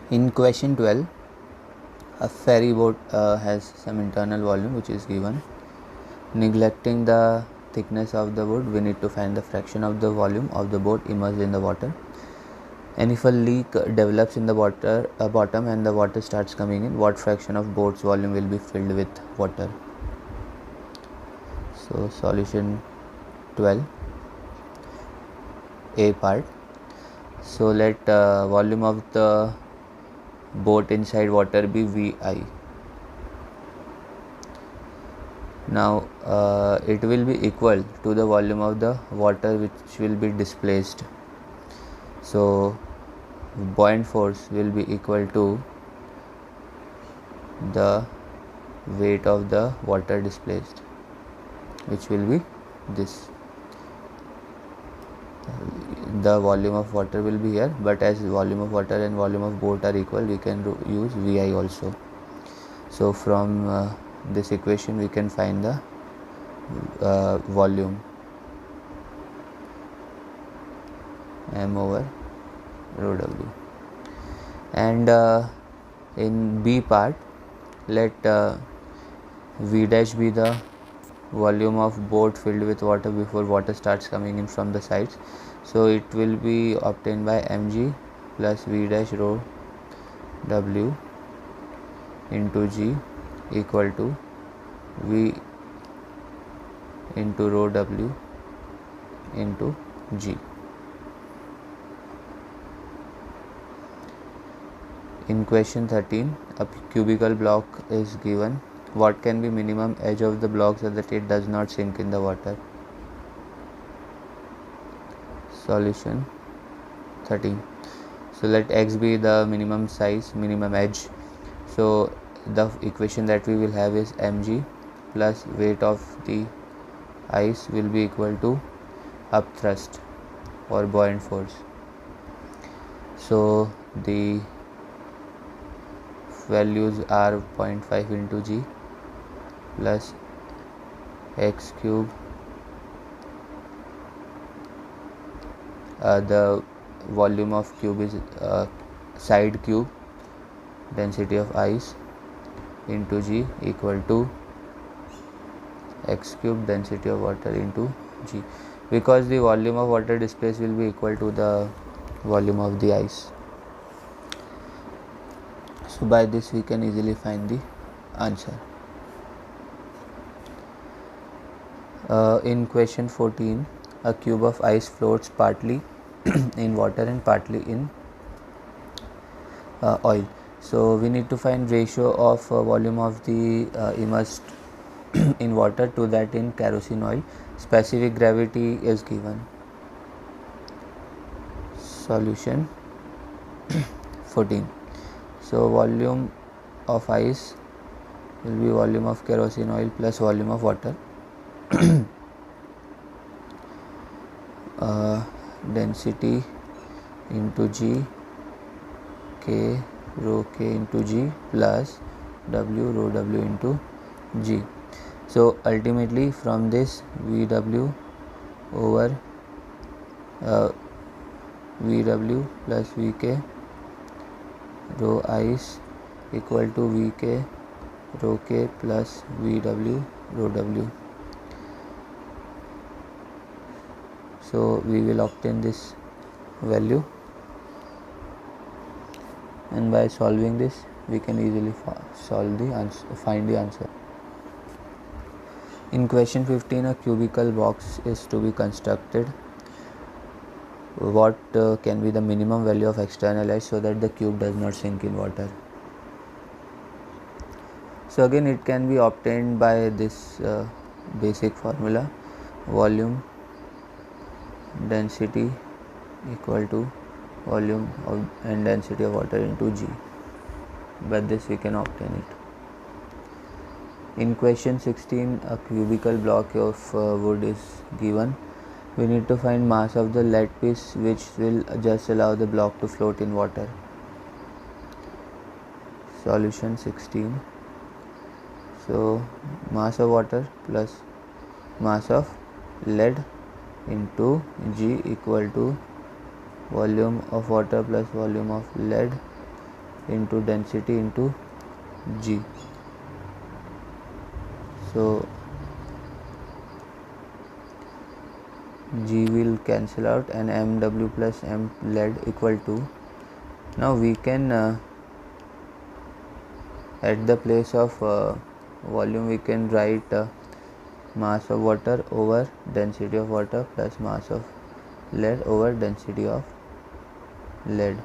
In question 12, a ferry boat has some internal volume which is given. Neglecting the thickness of the boat, we need to find the fraction of the volume of the boat immersed in the water. And if a leak develops in the water bottom and the water starts coming in, what fraction of boat's volume will be filled with water? So solution 12, A part. So let volume of the boat inside water be Vi. Now it will be equal to the volume of the water which will be displaced. So buoyant force will be equal to the weight of the water displaced, which will be this. The volume of water will be here, but as volume of water and volume of boat are equal, we can use Vi also. So from this equation we can find the volume m over rho w. And in B part, let V dash be the volume of boat filled with water before water starts coming in from the sides. So it will be obtained by mg plus V dash rho w into g equal to V into rho w into g. In question 13, a cubical block is given. What can be minimum edge of the block so that it does not sink in the water? Solution 13. So let x be the minimum size, minimum edge. So the equation that we will have is mg plus weight of the ice will be equal to upthrust or buoyant force. So the values are 0.5 into g plus x cube, the volume of cube is side cube, density of ice into g equal to x cube, density of water into g, because the volume of water displaced will be equal to the volume of the ice. So by this we can easily find the answer. In question 14, a cube of ice floats partly in water and partly in oil. So we need to find ratio of volume of the immersed in water to that in kerosene oil. Specific gravity is given. Solution 14. So volume of ice will be volume of kerosene oil plus volume of water. Density into g, k rho k into g plus w rho w into g. So ultimately from this Vw over Vw plus Vk rho ice equal to Vk rho k plus Vw rho w. So we will obtain this value, and by solving this we can easily find the answer. In question 15, a cubical box is to be constructed. What can be the minimum value of external edge so that the cube does not sink in water? So again it can be obtained by this basic formula: volume density equal to volume of and density of water into g. By this we can obtain it. In question 16, a cubical block of wood is given. We need to find mass of the lead piece which will just allow the block to float in water. Solution 16. So mass of water plus mass of lead into g equal to volume of water plus volume of lead into density into G. So G will cancel out and mW plus m lead equal to, now we can at the place of volume we can write mass of water over density of water plus mass of lead over density of lead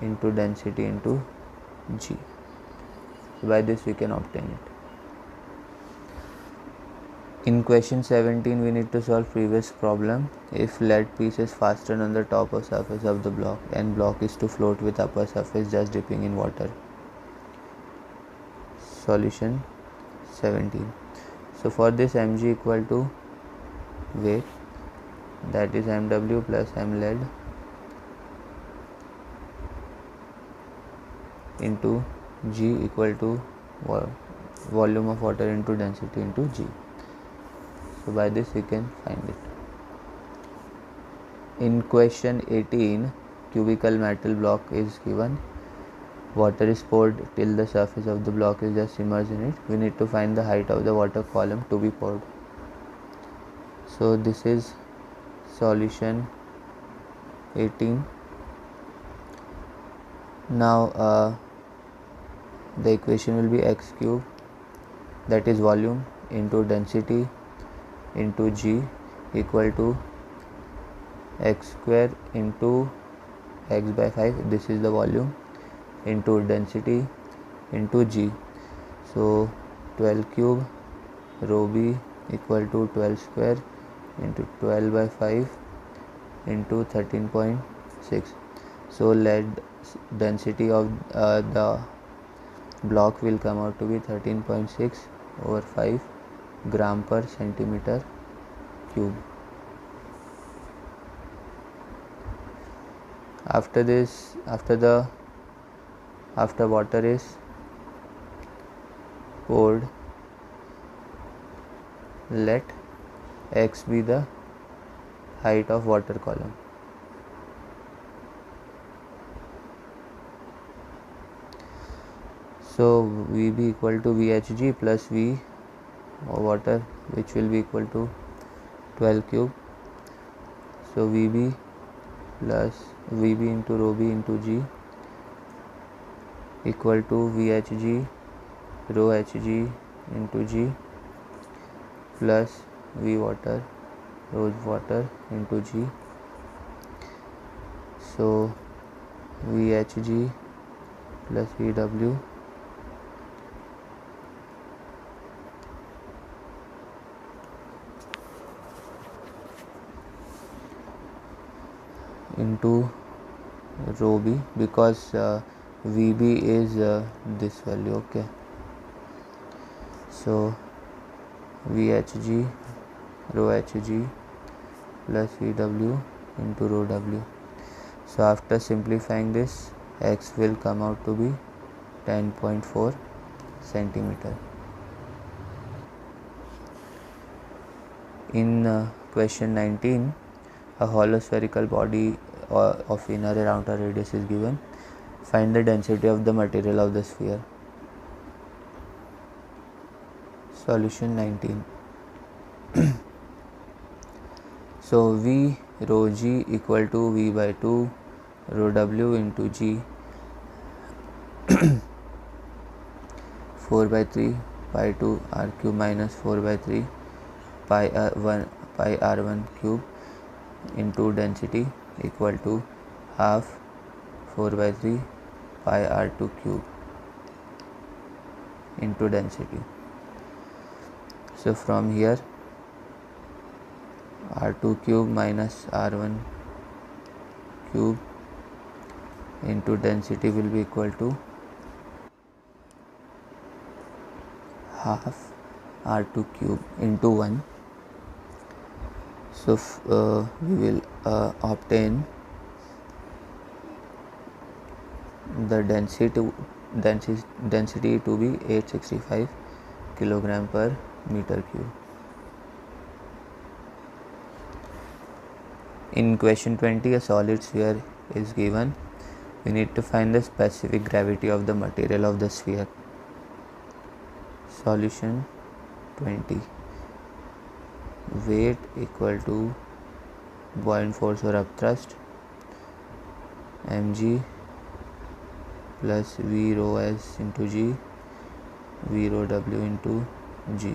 into density into G. So by this we can obtain it. In question 17 we need to solve previous problem. If lead piece is fastened on the top of surface of the block and block is to float with upper surface just dipping in water. Solution 17. So for this mg equal to weight, that is mw plus m lead into G equal to volume of water into density into G. So by this we can find it. In question 18, cubical metal block is given. Water is poured till the surface of the block is just immersed in it. We need to find the height of the water column to be poured. So this is solution 18. Now the equation will be x cube, that is volume, into density into G equal to x square into x by 5, this is the volume, into density into G. So 12 cube rho b equal to 12 square into 12 by 5 into 13.6. So lead density of the block will come out to be 13.6 over 5 gram per centimeter cube. After this, after water is poured, let x be the height of water column. So Vb equal to Vhg plus V or water, which will be equal to 12 cube. So Vb plus Vb into rho b into G equal to Vhg rho Hg into G plus V water rho water into G. So Vhg plus Vw into rho b, because Vb is this value. Okay, so Vhg rho Hg plus Vw into rho w. So after simplifying this, x will come out to be 10.4 centimeter. In question 19, a hollow spherical body of inner and outer radius is given. Find the density of the material of the sphere. Solution 19. So V rho G equal to V by 2 rho W into G 4 by 3 pi 2 r cube minus 4 by 3 pi r1 cube into density equal to half 4 by 3 pi r2 cube into density. So from here r2 cube minus r1 cube into density will be equal to half r2 cube into 1. So we will obtain the density to be 865 kilogram per meter cube. In question 20, a solid sphere is given. we need to find the specific gravity of the material of the sphere. Solution 20. Weight equal to buoyant force or upthrust mg plus v rho s into g, v rho w into g.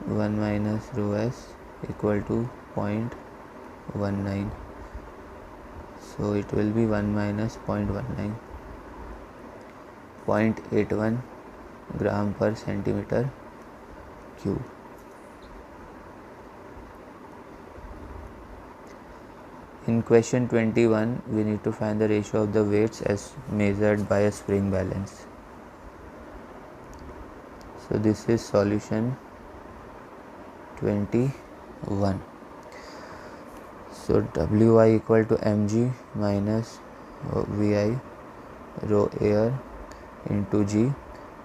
1 minus rho s equal to 0.19. So it will be 1 minus 0.19, 0.81 gram per centimeter cube. In question 21, we need to find the ratio of the weights as measured by a spring balance. So this is solution 21. So Wi equal to mg minus vi rho air into g,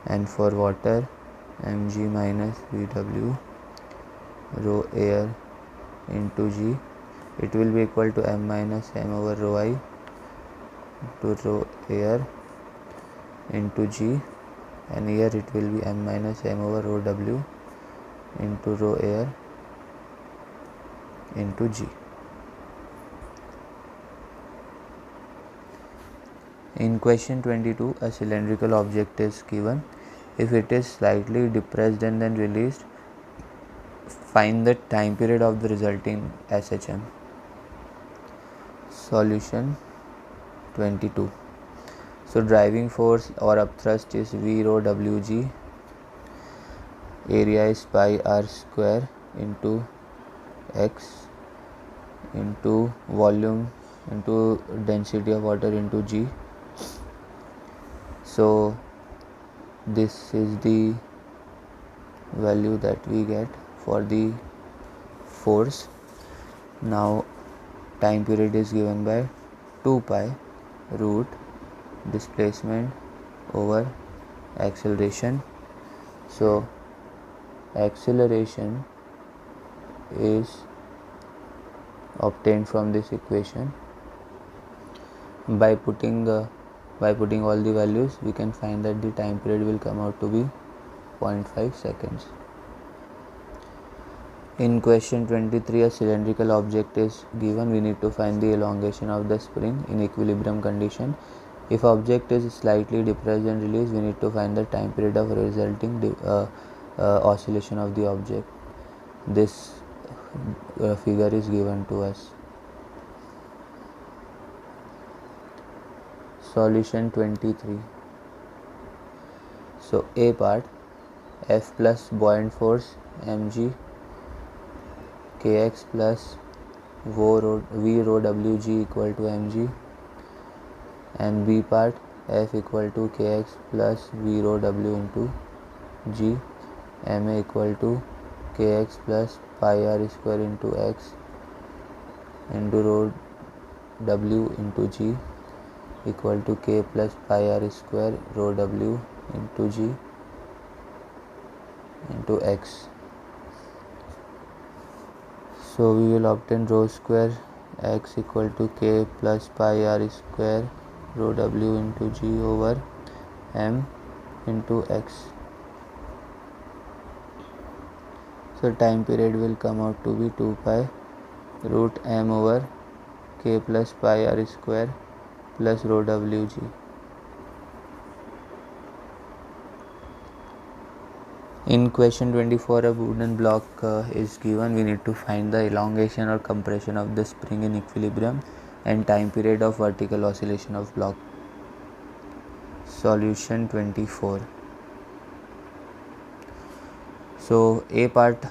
and for water mg minus vw rho air into g, it will be equal to m minus m over rho I to rho air into g, and here it will be m minus m over rho w into rho air into g. In question 22, a cylindrical object is given. If it is slightly depressed and then released, find the time period of the resulting SHM. Solution 22. So driving force or upthrust is V rho Wg, area is pi r square into x into volume into density of water into g. So this is the value that we get for the force. Now time period is given by 2 pi root displacement over acceleration. So acceleration is obtained from this equation. By putting all the values, we can find that the time period will come out to be 0.5 seconds. In question 23, a cylindrical object is given. We need to find the elongation of the spring in equilibrium condition. If object is slightly depressed and released, we need to find the time period of resulting oscillation of the object. This figure is given to us. Solution 23. So A part, F plus buoyant force mg kx plus v rho wg equal to mg, and B part, F equal to kx plus v rho w into g, ma equal to kx plus pi r square into x into rho w into g equal to k plus pi r square rho w into g into x. So we will obtain rho square x equal to k plus pi r square rho w into g over m into x. So time period will come out to be 2 pi root m over k plus pi r square plus rho wg. In question 24, a wooden block is given. We need to find the elongation or compression of the spring in equilibrium and time period of vertical oscillation of block. Solution 24. So A part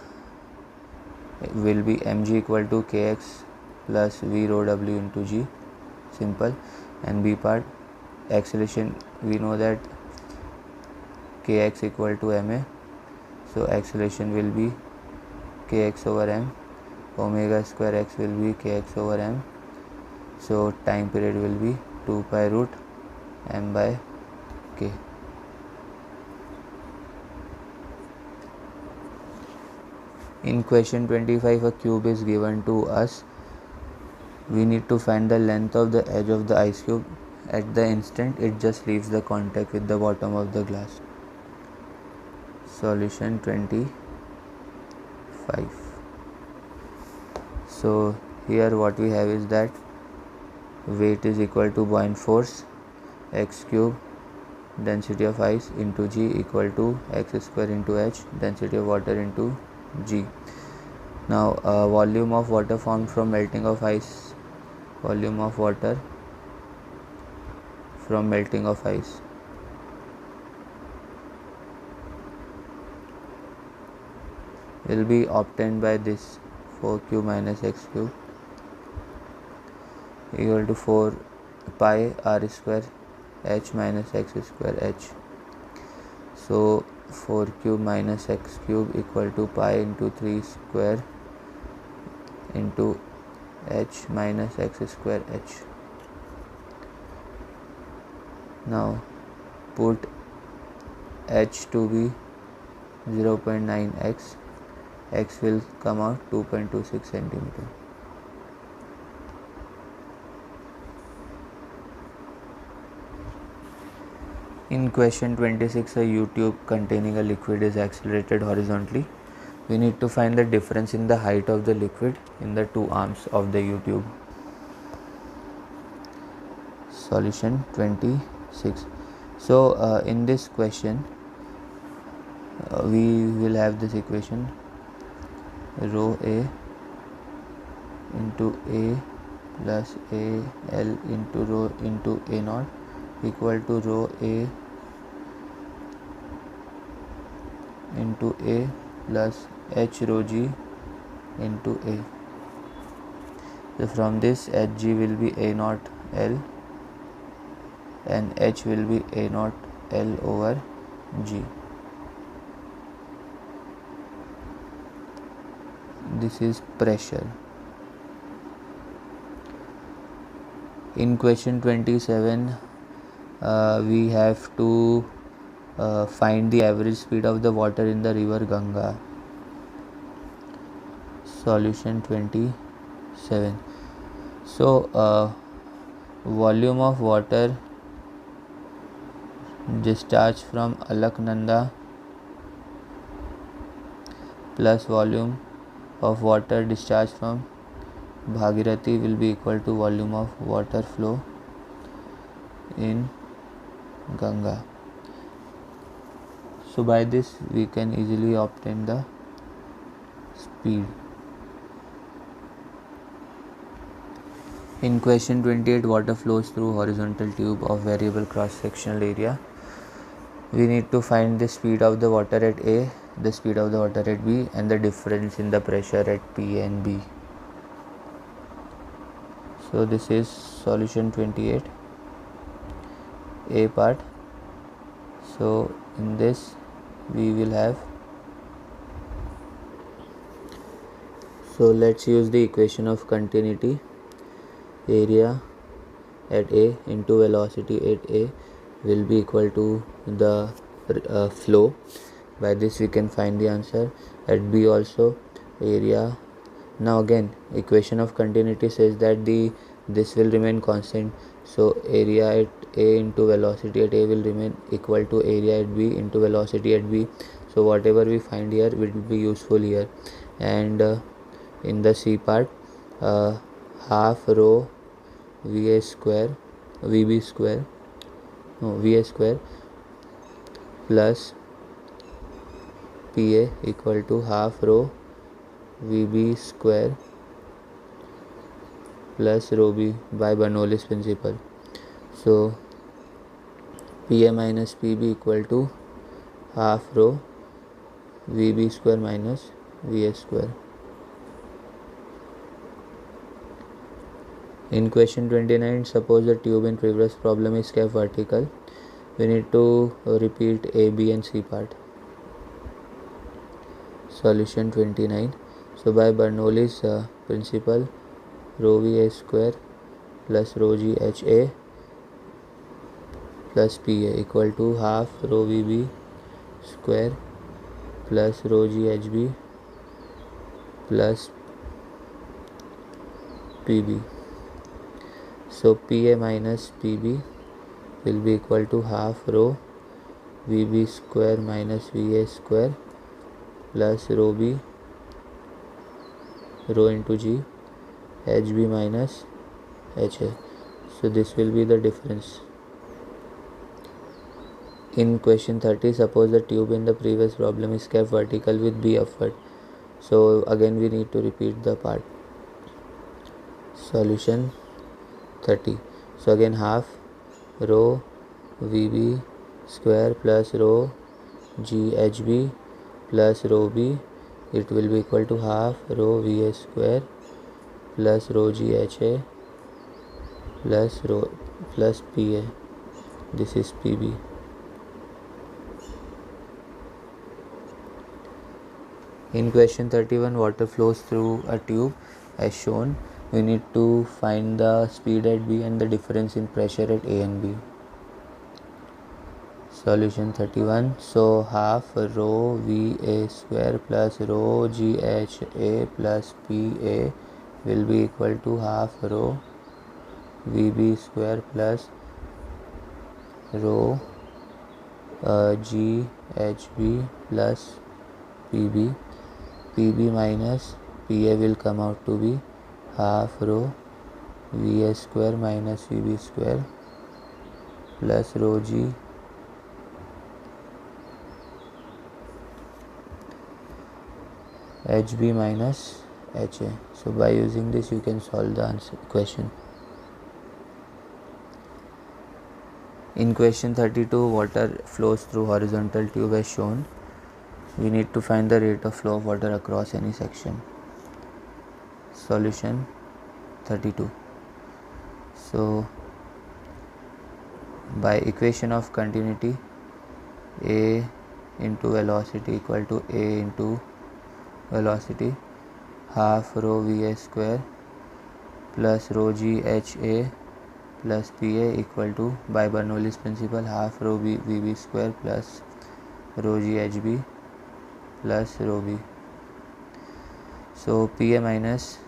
will be mg equal to kx plus v rho w into g, simple, and B part acceleration, we know that kx equal to ma, so acceleration will be kx over m, omega square x will be kx over m, so time period will be 2 pi root m by k. In question 25, a cube is given to us. we need to find the length of the edge of the ice cube at the instant it just leaves the contact with the bottom of the glass. Solution 25. So here what we have is that weight is equal to buoyant force x cube density of ice into g equal to x square into h density of water into g. Now volume of water formed from melting of ice, volume of water from melting of ice will be obtained by this 4q minus x cube equal to 4 pi r square h minus x square h. So 4 cube minus x cube equal to pi into 3 square into h minus x square h. Now put h to be 0.9x, x will come out 2.26 centimeter. In question 26, a U-tube containing a liquid is accelerated horizontally. We need to find the difference in the height of the liquid in the two arms of the U-tube. Solution 26. So in this question we will have this equation rho a into a plus a l into rho into a naught equal to rho a into a plus h rho g into a. So from this hg will be a naught l and h will be a naught l over g. This is pressure. In question 27 we have to find the average speed of the water in the river Ganga. Solution 27. So volume of water discharged from Alaknanda plus volume of water discharged from Bhagirathi will be equal to volume of water flow in Ganga. So by this we can easily obtain the speed. In question 28, water flows through horizontal tube of variable cross-sectional area. We need to find the speed of the water at A, the speed of the water at B, and the difference in the pressure at P and B. So this is solution 28, A part. So in this we will have, so let's use the equation of continuity. Area at A into velocity at A will be equal to the flow. By this we can find the answer. At B also area. Now again equation of continuity says that this will remain constant, so area at A into velocity at A will remain equal to area at B into velocity at B. So whatever we find here will be useful here. And in the C part, half rho VA square VB square VA square plus PA equal to half rho VB square plus rho B by Bernoulli's principle. So PA minus PB equal to half rho VB square minus VA square. In question 29, suppose the tube in previous problem is kept vertical. We need to repeat A, B and C part. Solution 29. So by Bernoulli's principle, rho VA square plus rho G HA plus PA equal to half rho VB square plus rho G HB plus PB. So PA minus PB will be equal to half rho VB square minus VA square plus rho B, rho into G, HB minus HA. So this will be the difference. In question 30, suppose the tube in the previous problem is kept vertical with B upward. So again we need to repeat the part. Solution 30. So again half rho VB square plus rho GHB plus rho B, it will be equal to half rho VA square plus rho GHA plus rho plus PA. This is PB. In question 31, water flows through a tube as shown. We need to find the speed at B and the difference in pressure at A and B. Solution 31. So half rho VA square plus rho GHA plus PA will be equal to half rho VB square plus rho GHB plus PB. PB minus PA will come out to be half rho VA square minus VB square plus rho G HB minus HA. So by using this you can solve the question. In question 32, water flows through horizontal tube as shown. We need to find the rate of flow of water across any section. Solution 32. So by equation of continuity, A into velocity equal to A into velocity, half rho VA square plus rho GHA plus PA equal to, by Bernoulli's principle, half rho VB square plus rho GHB plus rho B. So PA minus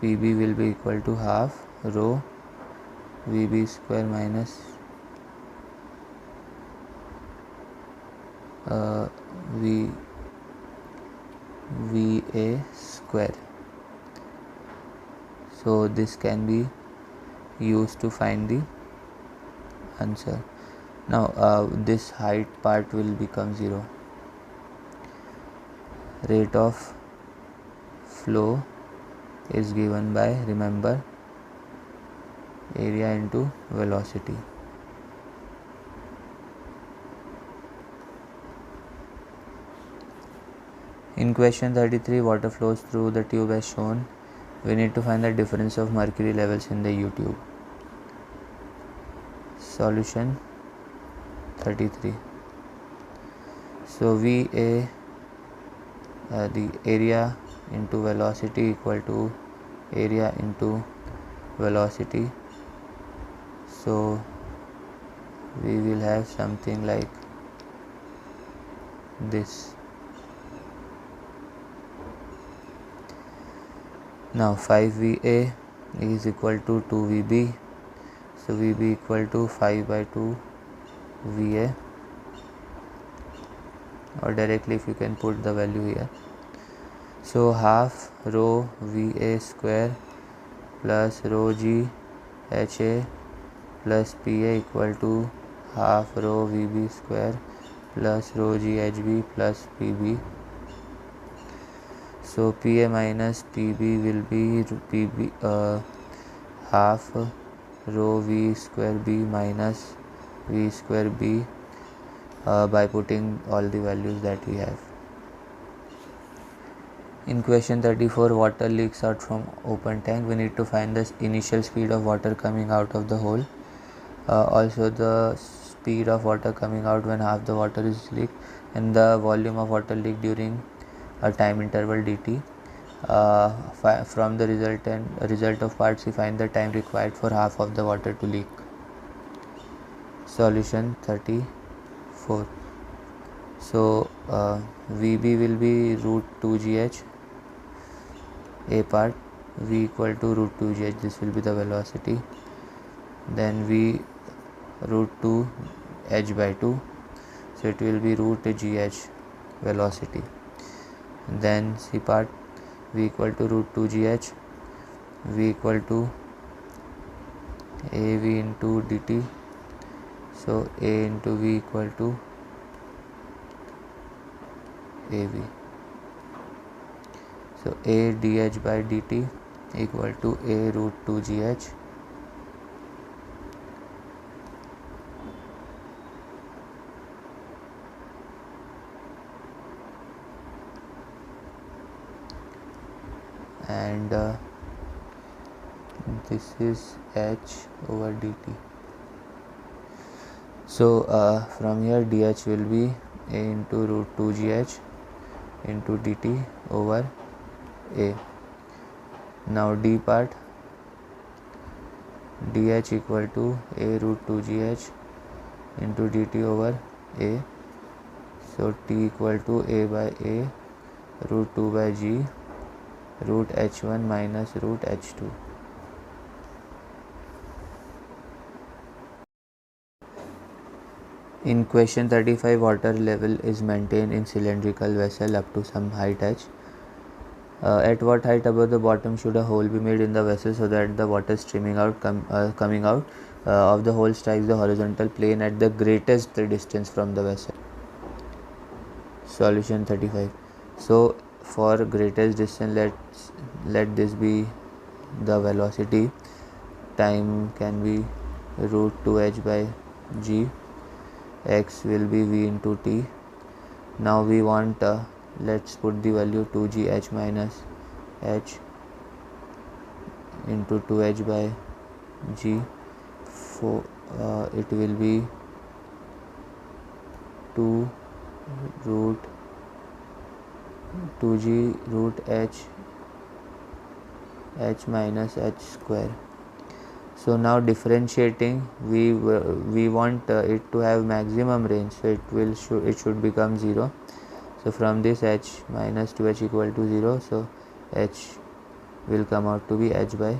PB will be equal to half rho VB square minus VA square. So this can be used to find the answer. Now this height part will become 0. Rate of flow is given by, remember, area into velocity. In question 33, water flows through the tube as shown. We need to find the difference of mercury levels in the U tube. Solution 33. So VA, the area into velocity equal to area into velocity. So we will have something like this. Now 5 VA is equal to 2 VB. So VB equal to 5 by 2 VA, or directly if you can put the value here. So half rho VA square plus rho GHA plus PA equal to half rho VB square plus rho GHB plus PB. So PA minus PB will be half rho V square B minus V square B, by putting all the values that we have. In question 34, water leaks out from open tank. We need to find the initial speed of water coming out of the hole. Also the speed of water coming out when half the water is leaked, and the volume of water leaked during a time interval dt. From the result of parts, we find the time required for half of the water to leak. Solution 34. So VB will be root 2gh, A part, V equal to root 2gh, this will be the velocity. then v root 2 h by 2, so it will be root gh velocity. Then C part, v equal to root 2 gh, v equal to av into dt, so a into v equal to av, so a dh by dt equal to a root 2 gh and this is h over dt. So from here dh will be a into root 2 gh into dt over a. Now d part, dh equal to a root 2 gh into dt over a, so t equal to a by a root 2 by g root h1 minus root h2. In question 35, water level is maintained in cylindrical vessel up to some height h. At what height above the bottom should a hole be made in the vessel so that the water streaming out coming out of the hole strikes the horizontal plane at the greatest distance from the vessel? Solution 35. So for greatest distance, let this be the velocity. Time can be root 2h by g, x will be v into t. Now we want let's put the value 2gh minus h into 2h by g, for it will be 2 root 2g root h minus h square. So now differentiating, we want it to have maximum range, so it should become 0. So from this h minus 2h equal to 0, so h will come out to be h by